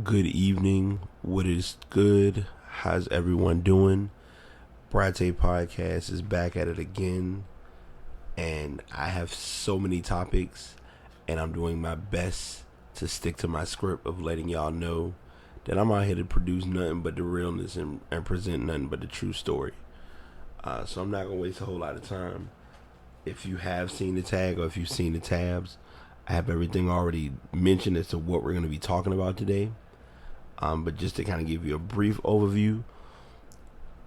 Good evening. What is good? How's everyone doing? Brytaypodcast is back at it again, and I have so many topics, and I'm doing my best to stick to my script of letting y'all know that I'm out here to produce nothing but the realness and present nothing but the true story. So I'm not gonna waste a whole lot of time. If you have seen the tag or if you've seen the tabs, I have everything already mentioned as to what we're gonna be talking about today. But just to kind of give you a brief overview,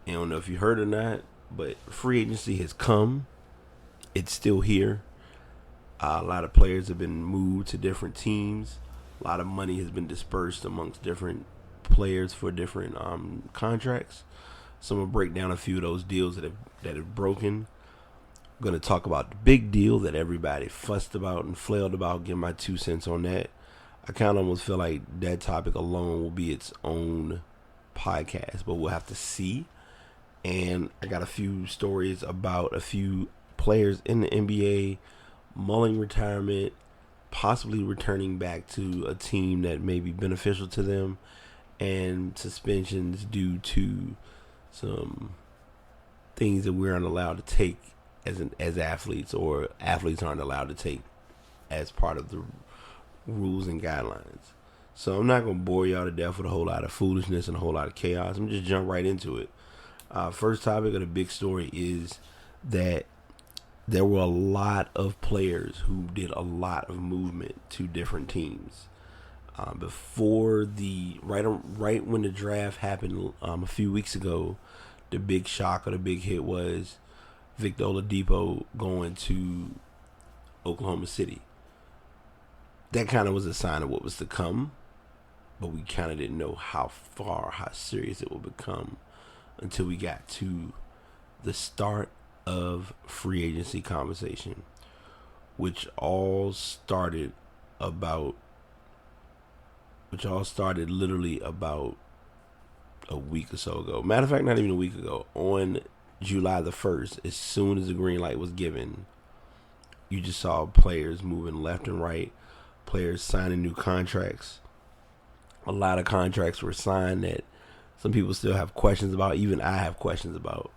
I don't know if you heard or not, but free agency has come. It's still here. A lot of players have been moved to different teams. A lot of money has been dispersed amongst different players for different contracts. So I'm gonna break down a few of those deals that have broken. I'm gonna talk about the big deal that everybody fussed about and flailed about. Give my 2 cents on that. I kind of almost feel like that topic alone will be its own podcast, but we'll have to see. And I got a few stories about a few players in the NBA mulling retirement, possibly returning back to a team that may be beneficial to them, and suspensions due to some things that we aren't allowed to take as athletes, or athletes aren't allowed to take as part of the rules and guidelines. So I'm not gonna bore y'all to death with a whole lot of foolishness and a whole lot of chaos. I'm just jump right into it. First topic of the big story is that there were a lot of players who did a lot of movement to different teams. Before the right when the draft happened a few weeks ago, the big shock or the big hit was Victor Oladipo going to Oklahoma City. That kind of was a sign of what was to come, but we kind of didn't know how serious it would become until we got to the start of free agency conversation, which all started literally about a week or so ago. Matter of fact, not even a week ago. On July the 1st, as soon as the green light was given, you just saw players moving left and right, players signing new contracts. A lot of contracts were signed that some people still have questions about. Even I have questions about.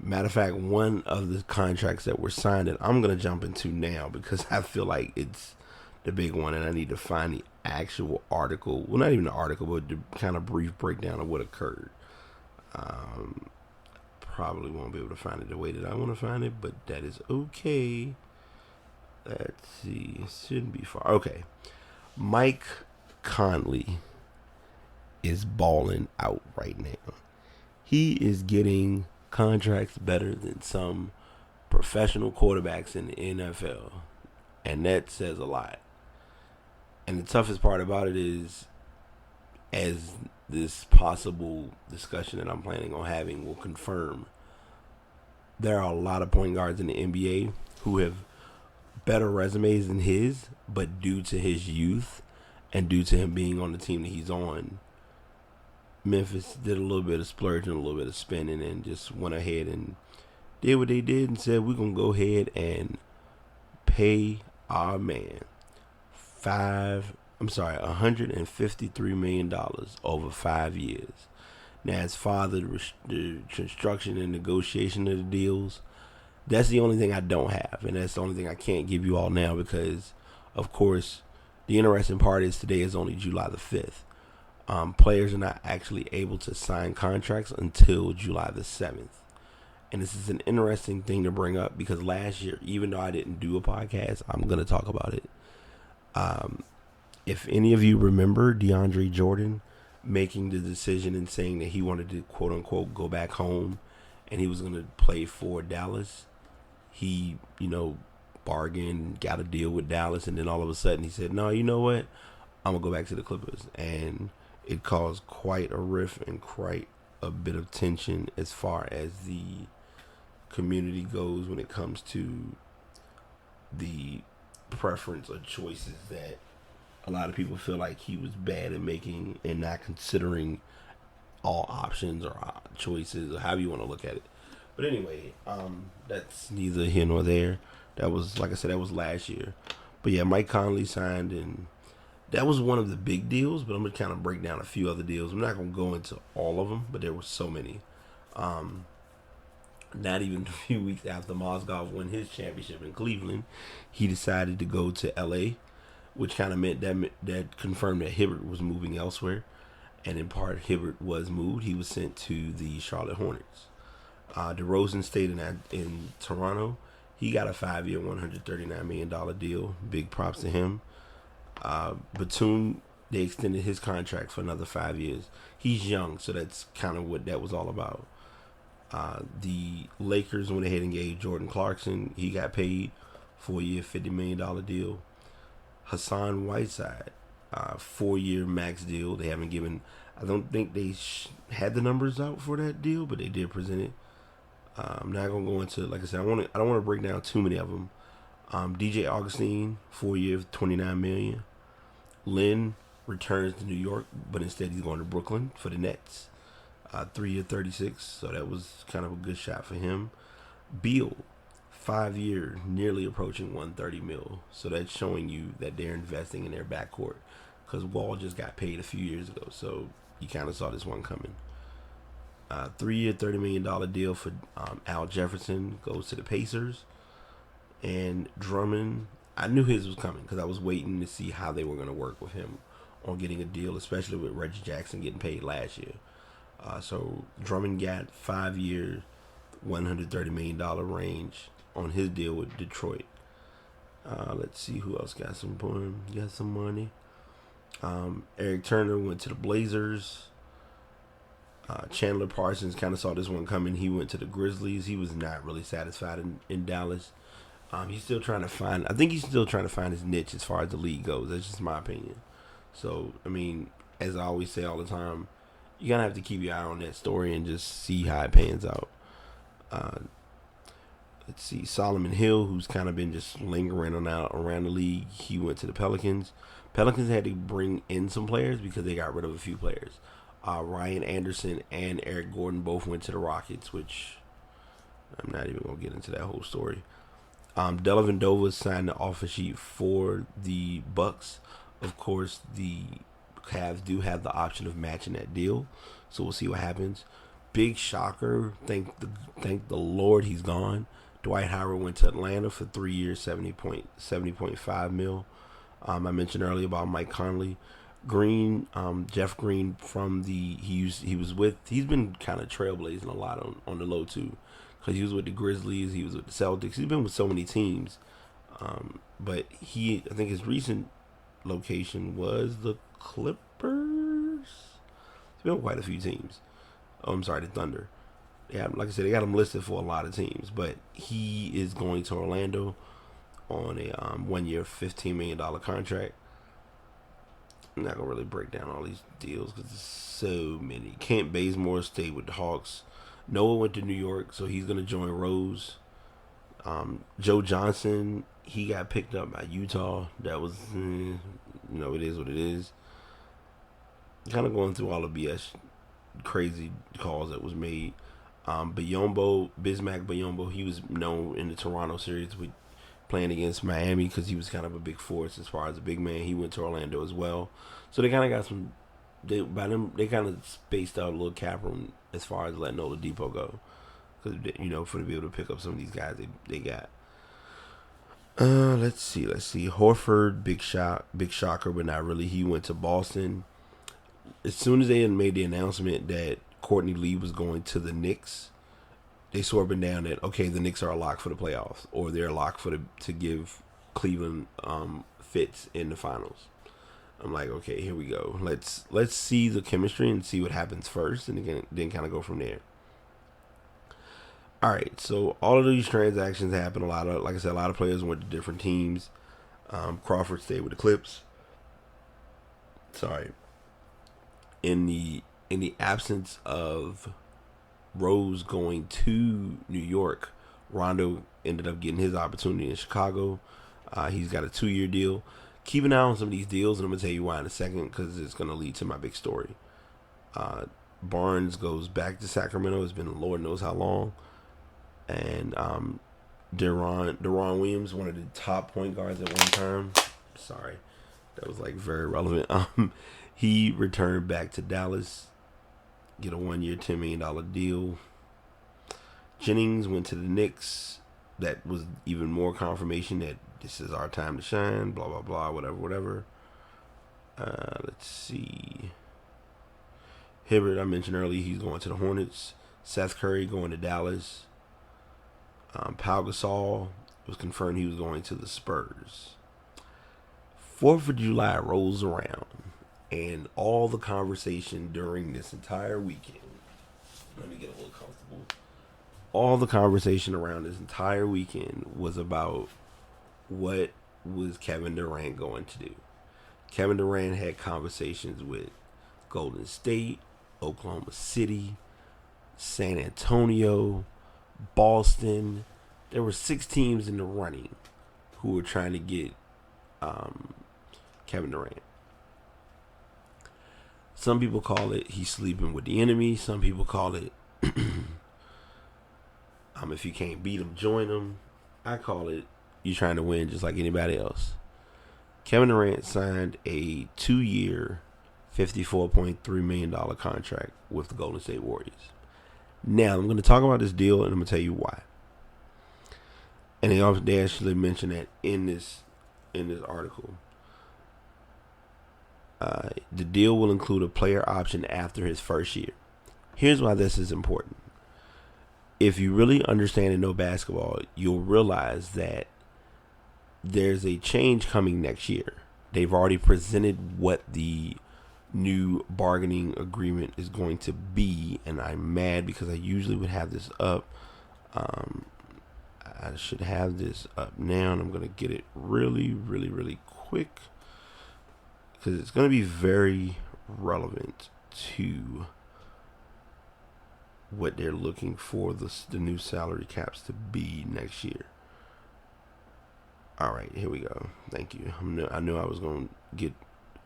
Matter of fact, one of the contracts that were signed that I'm going to jump into now, because I feel like it's the big one and I need to find the actual article. Well, not even the article, but the kind of brief breakdown of what occurred. Probably won't be able to find it the way that I want to find it, but that is okay. Let's see. It shouldn't be far. Okay. Mike Conley is balling out right now. He is getting contracts better than some professional quarterbacks in the NFL. And that says a lot. And the toughest part about it is, as this possible discussion that I'm planning on having will confirm, there are a lot of point guards in the NBA who have better resumes than his, but due to his youth and due to him being on the team that he's on, Memphis did a little bit of splurging, a little bit of spending, and just went ahead and did what they did and said, we're going to go ahead and pay our man $153 million over 5 years. Now, as far as the construction and negotiation of the deals, that's the only thing I don't have, and that's the only thing I can't give you all now because, of course, the interesting part is today is only July the 5th. Players are not actually able to sign contracts until July the 7th. And this is an interesting thing to bring up because last year, even though I didn't do a podcast, I'm going to talk about it. If any of you remember DeAndre Jordan making the decision and saying that he wanted to, quote unquote, go back home and he was going to play for Dallas, he, bargained, got a deal with Dallas, and then all of a sudden he said, no, you know what? I'm going to go back to the Clippers. And it caused quite a rift and quite a bit of tension as far as the community goes when it comes to the preference or choices that a lot of people feel like he was bad at making and not considering all options or choices or however you want to look at it. But anyway, that's neither here nor there. That was, like I said, that was last year. But yeah, Mike Conley signed, and That was one of the big deals, but I'm going to kind of break down a few other deals. I'm not going to go into all of them, but there were so many. Not even a few weeks after Mozgov won his championship in Cleveland, he decided to go to LA, which kind of meant that confirmed that Hibbert was moving elsewhere. And in part, Hibbert was moved. He was sent to the Charlotte Hornets. DeRozan stayed in Toronto. He got a 5-year, $139 million deal. Big props to him. Batum, they extended his contract for another 5 years. He's young, so that's kind of what that was all about. The Lakers went ahead and gave Jordan Clarkson. He got paid 4-year, $50 million deal. Hassan Whiteside, 4-year max deal. They haven't given. I don't think they had the numbers out for that deal, but they did present it. I'm not gonna go into, like I said, I don't want to break down too many of them. DJ Augustine, 4-year, $29 million. Lynn returns to New York, but instead he's going to Brooklyn for the Nets. 3-year, $36. So that was kind of a good shot for him. Beal, 5-year, nearly approaching $130 million. So that's showing you that they're investing in their backcourt, because Wall just got paid a few years ago. So you kind of saw this one coming. 3-year, $30 million deal for Al Jefferson, goes to the Pacers. And Drummond, I knew his was coming because I was waiting to see how they were going to work with him on getting a deal, especially with Reggie Jackson getting paid last year. So Drummond got 5-year, $130 million range on his deal with Detroit. Let's see who else got some money. Eric Turner went to the Blazers. Chandler Parsons kind of saw this one coming. He went to the Grizzlies. He was not really satisfied in Dallas. He's still trying to find. I think he's still trying to find his niche as far as the league goes. That's just my opinion. So, I mean, as I always say all the time, you're gonna have to keep your eye on that story and just see how it pans out. Let's see, Solomon Hill, who's kind of been just lingering around the league. He went to the Pelicans. Pelicans had to bring in some players because they got rid of a few players. Ryan Anderson and Eric Gordon both went to the Rockets, which I'm not even going to get into that whole story. Dellavedova signed the offer sheet for the Bucks. Of course, the Cavs do have the option of matching that deal, so we'll see what happens. Big shocker. Thank the Lord he's gone. Dwight Howard went to Atlanta for 3 years, $70.5 million. I mentioned earlier about Mike Conley. Green, Jeff Green from he's been kind of trailblazing a lot on the low too, because he was with the Grizzlies, he was with the Celtics, he's been with so many teams, but I think his recent location was the Clippers. He's been with quite a few teams. The Thunder. Yeah, like I said, they got him listed for a lot of teams, but he is going to Orlando on a 1-year, $15 million contract. I'm not going to really break down all these deals because there's so many. Kent Bazemore stayed with the Hawks. Noah went to New York, so he's going to join Rose. Joe Johnson, he got picked up by Utah. That was, it is what it is. Kind of going through all the BS crazy calls that was made. Bismack Biyombo, he was known in the Toronto series with playing against Miami because he was kind of a big force as far as a big man. He went to Orlando as well. So they kind of got some, they kind of spaced out a little cap room as far as letting Oladipo go. Because, for to be able to pick up some of these guys they got. Let's see. Horford, big shocker, but not really. He went to Boston. As soon as they had made the announcement that Courtney Lee was going to the Knicks, they swore it down that, okay, the Knicks are a lock for the playoffs, or they're a lock to give Cleveland fits in the finals. I'm like, okay, here we go. Let's see the chemistry and see what happens first, and then kind of go from there. All right, so all of these transactions happened. Like I said, a lot of players went to different teams. Crawford stayed with the Clips. Sorry. In the absence of Rose going to New York, Rondo ended up getting his opportunity in Chicago. He's got a 2-year deal. Keep an eye on some of these deals, and I'm going to tell you why in a second, because it's going to lead to my big story. Barnes goes back to Sacramento. It's been Lord knows how long. And Deron Williams, one of the top point guards at one time. Sorry. That was like very relevant. He returned back to Dallas, get a 1-year, $10 million deal. Jennings went to the Knicks. That was even more confirmation that this is our time to shine. Blah blah blah. Whatever. Let's see. Hibbert, I mentioned earlier, he's going to the Hornets. Seth Curry going to Dallas. Pau Gasol was confirmed he was going to the Spurs. 4th of July rolls around, and all the conversation during this entire weekend. Let me get a little comfortable. All the conversation around this entire weekend was about what was Kevin Durant going to do. Kevin Durant had conversations with Golden State, Oklahoma City, San Antonio, Boston. There were 6 teams in the running who were trying to get Kevin Durant. Some people call it he's sleeping with the enemy. Some people call it if you can't beat him, join him. I call it you trying to win just like anybody else. Kevin Durant signed a 2-year, $54.3 million contract with the Golden State Warriors. Now, I'm going to talk about this deal, and I'm going to tell you why. And they actually mentioned that in this article. The deal will include a player option after his first year. Here's why this is important. If you really understand and know basketball, you'll realize that there's a change coming next year. They've already presented what the new bargaining agreement is going to be, and I'm mad because I usually would have this up. I should have this up now, and I'm going to get it really, really, really quick because it's going to be very relevant to what they're looking for the new salary caps to be next year. All right, here we go. Thank you. I knew I was going to get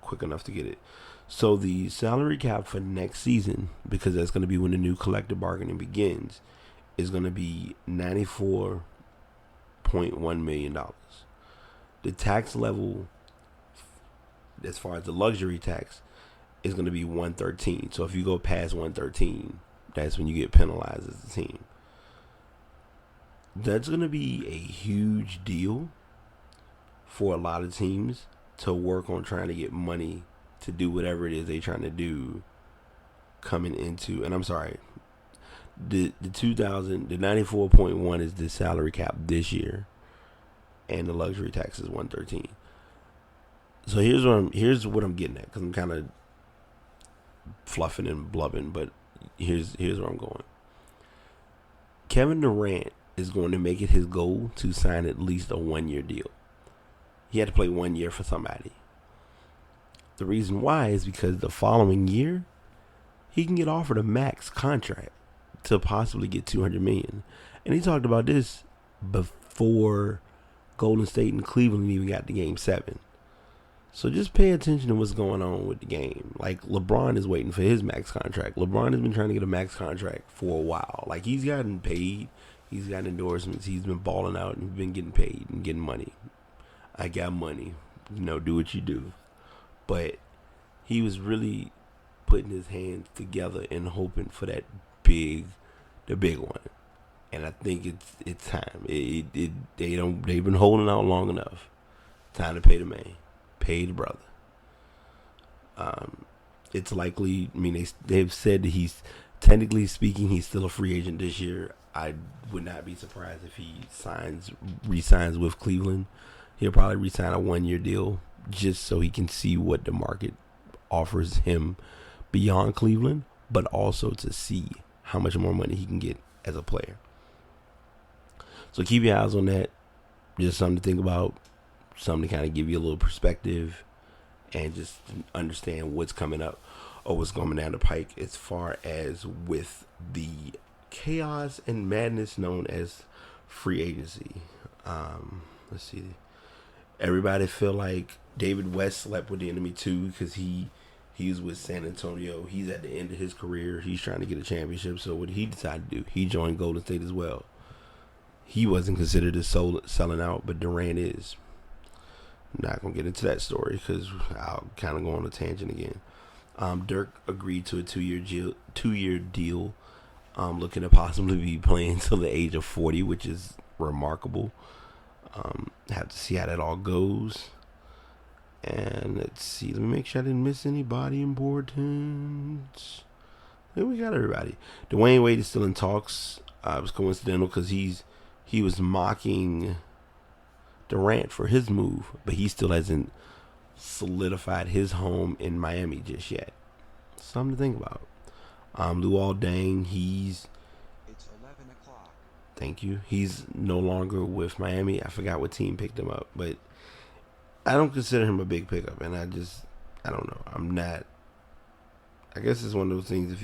quick enough to get it. So the salary cap for next season, because that's going to be when the new collective bargaining begins, is going to be $94.1 million. The tax level, as far as the luxury tax, is going to be 113. So if you go past 113, that's when you get penalized as a team. That's going to be a huge deal for a lot of teams to work on trying to get money to do whatever it is they're trying to do coming into, and I'm sorry, the 94.1 is the salary cap this year, and the luxury tax is 113. So here's what I'm getting at, because I'm kind of fluffing and blubbing, but here's where I'm going. Kevin Durant is going to make it his goal to sign at least a 1-year deal. He had to play 1 year for somebody. The reason why is because the following year, he can get offered a max contract to possibly get $200 million. And he talked about this before Golden State and Cleveland even got to Game 7. So just pay attention to what's going on with the game. Like, LeBron is waiting for his max contract. LeBron has been trying to get a max contract for a while. Like, he's gotten paid. He's gotten endorsements. He's been balling out and been getting paid and getting money. I got money. Do what you do. But he was really putting his hands together and hoping for the big one. And I think it's time. They've been holding out long enough. Time to pay the man, pay the brother. It's likely. I mean, they've said that he's technically speaking, he's still a free agent this year. I would not be surprised if he re-signs with Cleveland. He'll probably re-sign a 1-year deal just so he can see what the market offers him beyond Cleveland, but also to see how much more money he can get as a player. So keep your eyes on that. Just something to think about, something to kind of give you a little perspective and just understand what's coming up or what's coming down the pike as far as with the chaos and madness known as free agency. Let's see. Everybody feel like David West slept with the enemy too, because he's with San Antonio. He's at the end of his career. He's trying to get a championship. So what did he decide to do? He joined Golden State as well. He wasn't considered as selling out, but Durant is. Not gonna get into that story because I'll kind of go on a tangent again. Dirk agreed to a two-year deal, looking to possibly be playing until the age of 40, which is remarkable. Have to see how that all goes. And let's see. Let me make sure I didn't miss anybody important. Yeah, we got everybody. Dwayne Wade is still in talks. It was coincidental because he was mocking Durant for his move, but he still hasn't solidified his home in Miami just yet. Something to think about. Luol Deng, It's 11 o'clock. thank you. He's no longer with Miami. I forgot what team picked him up, but I don't consider him a big pickup, and I don't know. I'm not. I guess it's one of those things.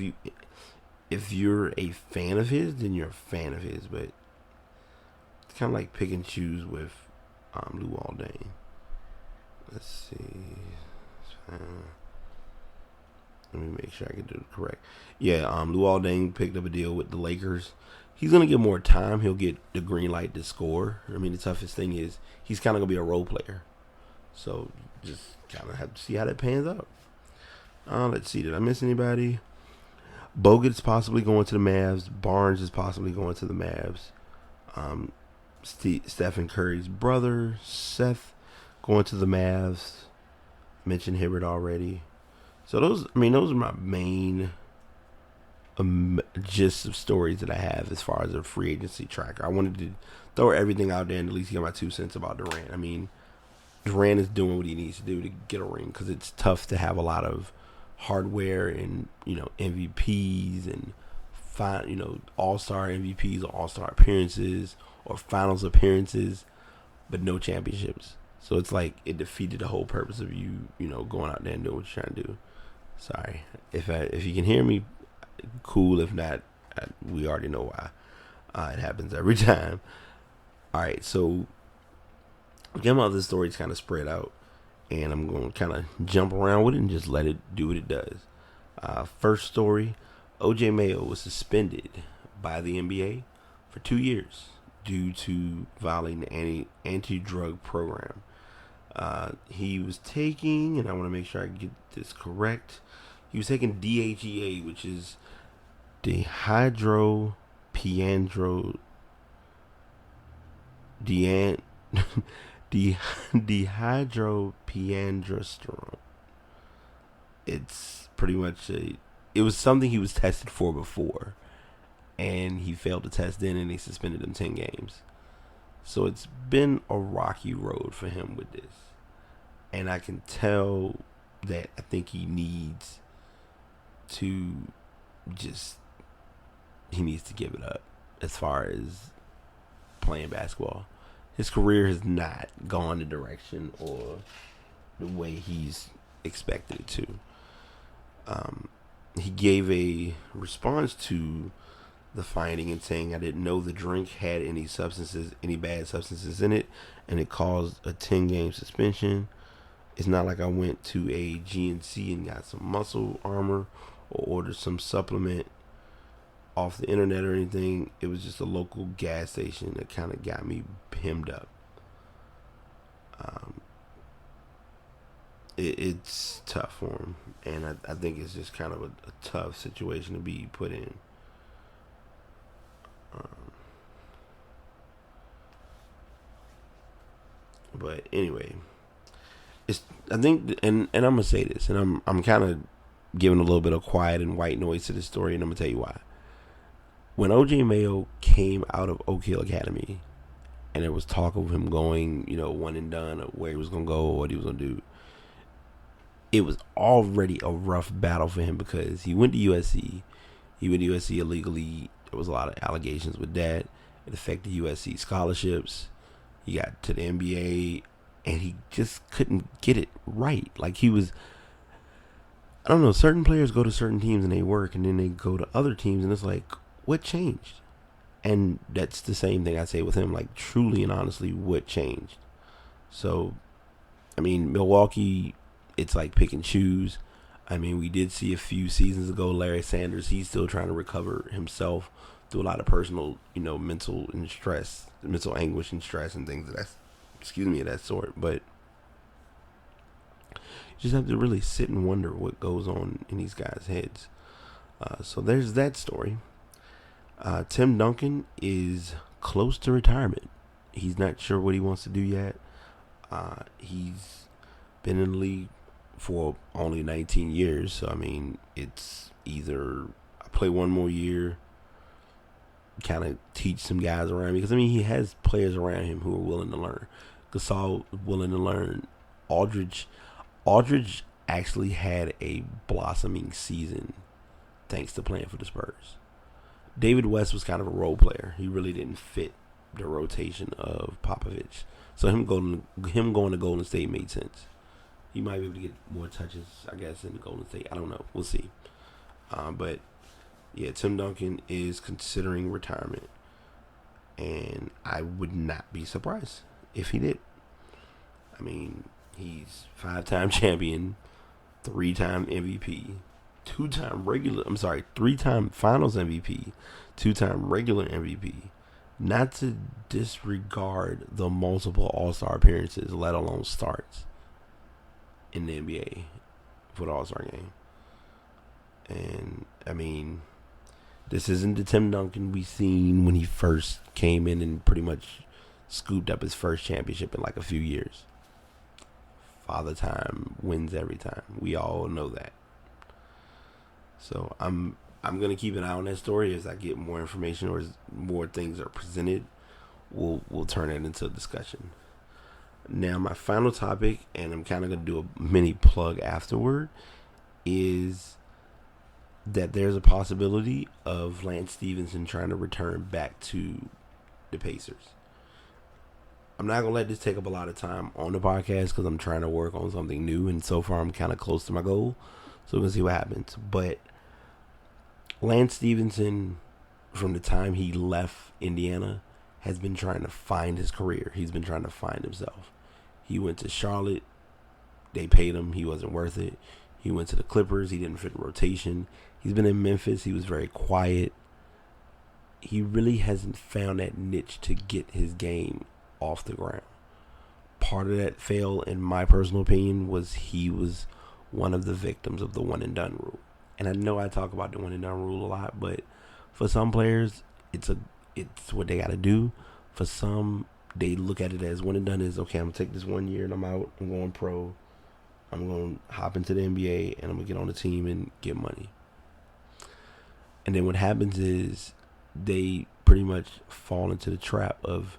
If you're a fan of his, then you're a fan of his, but it's kind of like pick and choose with Luol Deng. Let's see. Let me make sure I get it correct. Yeah, Luol Deng picked up a deal with the Lakers. He's gonna get more time. He'll get the green light to score. I mean, the toughest thing is he's kind of gonna be a role player. So just kind of have to see how that pans out. Let's see. Did I miss anybody? Bogut's possibly going to the Mavs. Barnes is possibly going to the Mavs. Stephen Curry's brother, Seth, going to the Mavs. Mentioned Hibbert already. So those are my main gist of stories that I have as far as a free agency tracker. I wanted to throw everything out there and at least get my 2 cents about Durant. I mean, Durant is doing what he needs to do to get a ring because it's tough to have a lot of hardware and MVPs and all-star MVPs or all-star appearances or finals appearances, but no championships. So it's like it defeated the whole purpose of you going out there and doing what you're trying to do. Sorry if you can hear me, cool. If not, we already know why. It happens every time. All right, so again, all this story is kind of spread out, and I'm going to kind of jump around with it and just let it do what it does. First story: OJ Mayo was suspended by the NBA for 2 years due to violating the anti-drug program. He was taking, and I want to make sure I get this correct, he was taking DHEA, which is dehydropiandro dehydropiandrosterone. It's pretty much it was something he was tested for before, and he failed to test then, and they suspended him 10 games. So it's been a rocky road for him with this. And I can tell that I think he needs to give it up as far as playing basketball. His career has not gone the direction or the way he's expected it to. He gave a response to the finding and saying, I didn't know the drink had any bad substances in it, and it caused a 10-game suspension. It's not like I went to a GNC and got some muscle armor or ordered some supplement off the internet or anything. It was just a local gas station that kind of got me hemmed up. It's tough for him, and I think it's just kind of a tough situation to be put in. But anyway, I think, and I'm gonna say this, and I'm kind of giving a little bit of quiet and white noise to this story, and I'm gonna tell you why. When OJ Mayo came out of Oak Hill Academy, and there was talk of him going, one and done, or where he was gonna go, or what he was gonna do, it was already a rough battle for him because he went to USC. He went to USC illegally. There was a lot of allegations with that. It affected USC scholarships. He got to the NBA, and he just couldn't get it right. Like I don't know, certain players go to certain teams and they work, and then they go to other teams, and it's like, what changed? And that's the same thing I say with him, like, truly and honestly, what changed? So, I mean, Milwaukee, it's like pick and choose. I mean, we did see a few seasons ago, Larry Sanders, he's still trying to recover himself through a lot of personal, mental anguish and stress and things of that sort. But You just have to really sit and wonder what goes on in these guys' heads. So there's that story. Tim Duncan is close to retirement. He's not sure what he wants to do yet. He's been in the league for only 19 years. So, I mean, it's either I play one more year, kind of teach some guys around me. Because, I mean, he has players around him who are willing to learn. Gasol willing to learn. Aldridge actually had a blossoming season thanks to playing for the Spurs. David West was kind of a role player. He really didn't fit the rotation of Popovich. So him going to Golden State made sense. He might be able to get more touches, I guess, in the Golden State. I don't know. We'll see. But, yeah, Tim Duncan is considering retirement. And I would not be surprised if he did. I mean, he's 5-time champion, 3-time MVP, 3-time Finals MVP, 2-time regular MVP. Not to disregard the multiple All-Star appearances, let alone starts in the NBA for the All-Star game. And, I mean, this isn't the Tim Duncan we seen when he first came in and pretty much scooped up his first championship in like a few years. Father time wins every time. We all know that. So I'm gonna keep an eye on that story as I get more information or as more things are presented. We'll turn it into a discussion. Now my final topic, and I'm kind of gonna do a mini plug afterward, is that there's a possibility of Lance Stephenson trying to return back to the Pacers. I'm not going to let this take up a lot of time on the podcast because I'm trying to work on something new, and so far I'm kind of close to my goal. So we're going to see what happens. But Lance Stephenson, from the time he left Indiana, has been trying to find his career. He's been trying to find himself. He went to Charlotte. They paid him. He wasn't worth it. He went to the Clippers. He didn't fit the rotation. He's been in Memphis. He was very quiet. He really hasn't found that niche to get his game off the ground. Part of that fail, in my personal opinion, was he was one of the victims of the one and done rule. And I know I talk about the one and done rule a lot, but for some players, it's what they got to do. For some, they look at it as one and done is, okay, I'm going to take this 1 year and I'm out. I'm going pro. I'm going to hop into the NBA and I'm going to get on the team and get money. And then what happens is they pretty much fall into the trap of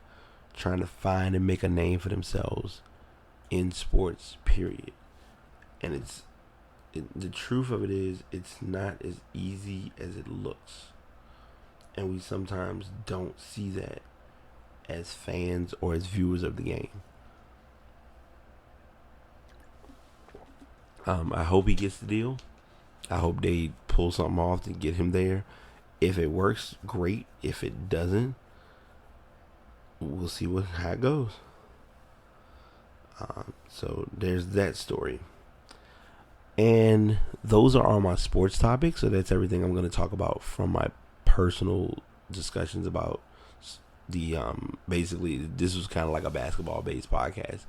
trying to find and make a name for themselves in sports, period. And the truth of it is, it's not as easy as it looks. And we sometimes don't see that as fans or as viewers of the game. I hope he gets the deal. I hope they pull something off to get him there. If it works, great. If it doesn't, we'll see how it goes. So there's that story. And those are all my sports topics. So that's everything I'm going to talk about from my personal discussions about the basically this was kind of like a basketball based podcast.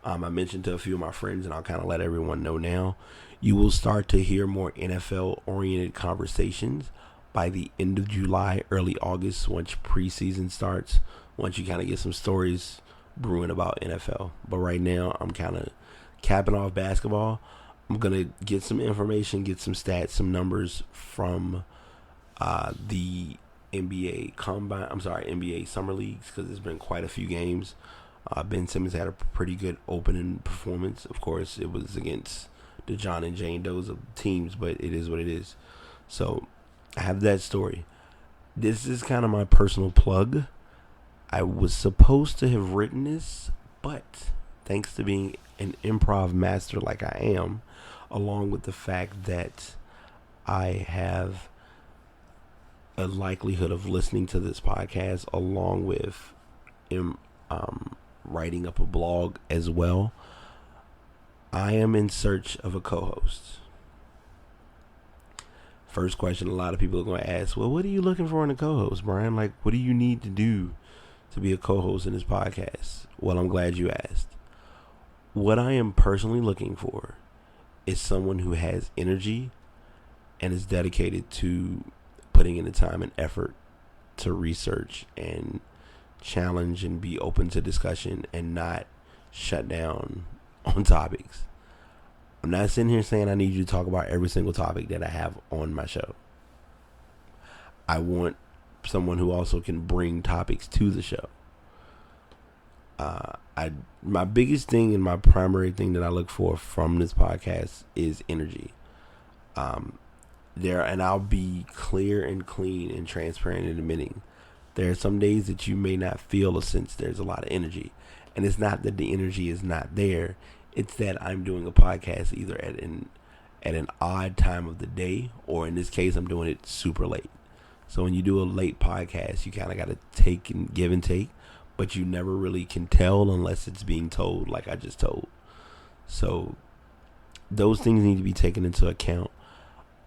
I mentioned to a few of my friends, and I'll kind of let everyone know now, you will start to hear more NFL oriented conversations by the end of July, early August, once preseason starts, once you kind of get some stories brewing about NFL. But right now, I'm kind of capping off basketball. I'm going to get some information, get some stats, some numbers from the NBA summer leagues, because there's been quite a few games. Ben Simmons had a pretty good opening performance. Of course, it was against the John and Jane Does of teams, but it is what it is. So I have that story. This is kind of my personal plug. I was supposed to have written this, but thanks to being an improv master like I am, along with the fact that I have a likelihood of listening to this podcast, along with writing up a blog as well, I am in search of a co-host. First question a lot of people are going to ask, well, what are you looking for in a co-host, Brian? Like, what do you need to do to be a co-host in this podcast? Well, I'm glad you asked. What I am personally looking for is someone who has energy and is dedicated to putting in the time and effort to research and challenge and be open to discussion and not shut down on topics. I'm not sitting here saying I need you to talk about every single topic that I have on my show. I want someone who also can bring topics to the show. My biggest thing and my primary thing that I look for from this podcast is energy. And I'll be clear and clean and transparent in admitting there are some days that you may not feel a sense there's a lot of energy, and it's not that the energy is not there. It's that I'm doing a podcast either at an odd time of the day, or in this case, I'm doing it super late. So when you do a late podcast, you kind of got to take and give and take, but you never really can tell unless it's being told like I just told. So those things need to be taken into account.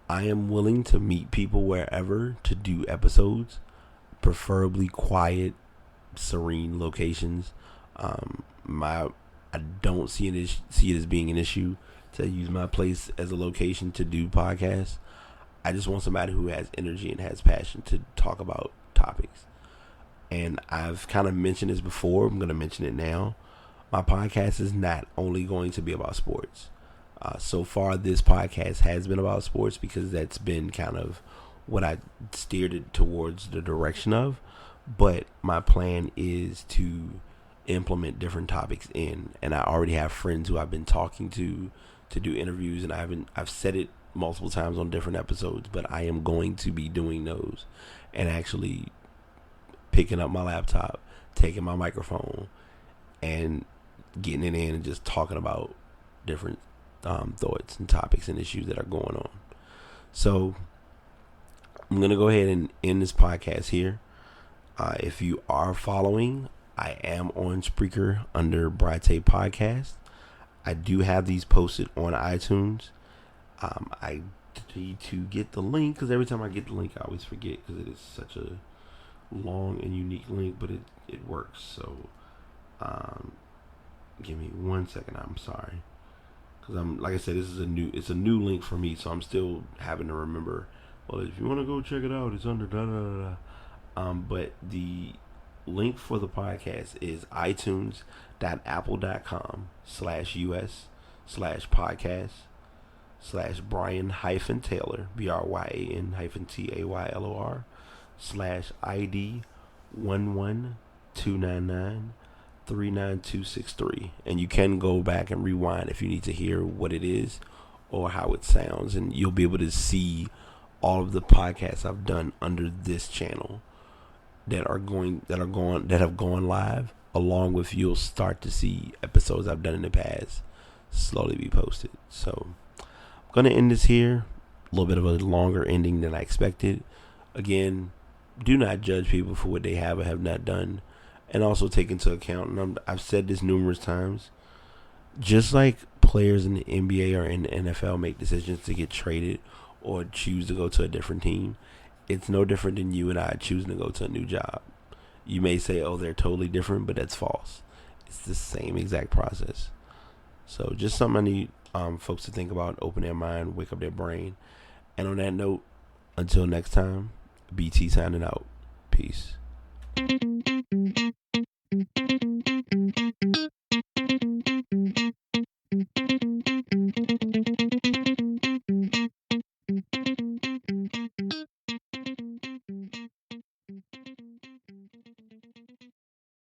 I am willing to meet people wherever to do episodes, preferably quiet, serene locations. I don't see it as being an issue to use my place as a location to do podcasts. I just want somebody who has energy and has passion to talk about topics. And I've kind of mentioned this before. I'm going to mention it now. My podcast is not only going to be about sports. So far, this podcast has been about sports because that's been kind of what I steered it towards the direction of. But my plan is to implement different topics in, and I already have friends who I've been talking to do interviews, and I've said it multiple times on different episodes, but I am going to be doing those and actually picking up my laptop, taking my microphone, and getting it in and just talking about different thoughts and topics and issues that are going on. So I'm going to go ahead and end this podcast here. If you are following, I am on Spreaker under brytaypodcast. I do have these posted on iTunes. I need to get the link because every time I get the link, I always forget because it is such a long and unique link, but it works. So give me 1 second. I'm sorry, because like I said, it's a new link for me, so I'm still having to remember. Well, if you want to go check it out, it's under da da da da. But the link for the podcast is itunes.apple.com/us/podcast/Bryan-Taylor BRYAN-TAYLOR/ID 11299399263, and you can go back and rewind if you need to hear what it is or how it sounds, and you'll be able to see all of the podcasts I've done under this channel that have gone live, along with you'll start to see episodes I've done in the past slowly be posted. So I'm gonna end this here. A little bit of a longer ending than I expected. Again, do not judge people for what they have or have not done, and also take into account, and I've said this numerous times, just like players in the NBA or in the NFL make decisions to get traded or choose to go to a different team, it's no different than you and I choosing to go to a new job. You may say, oh, they're totally different, but that's false. It's the same exact process. So just something I need folks to think about, open their mind, wake up their brain. And on that note, until next time, BT signing out. Peace.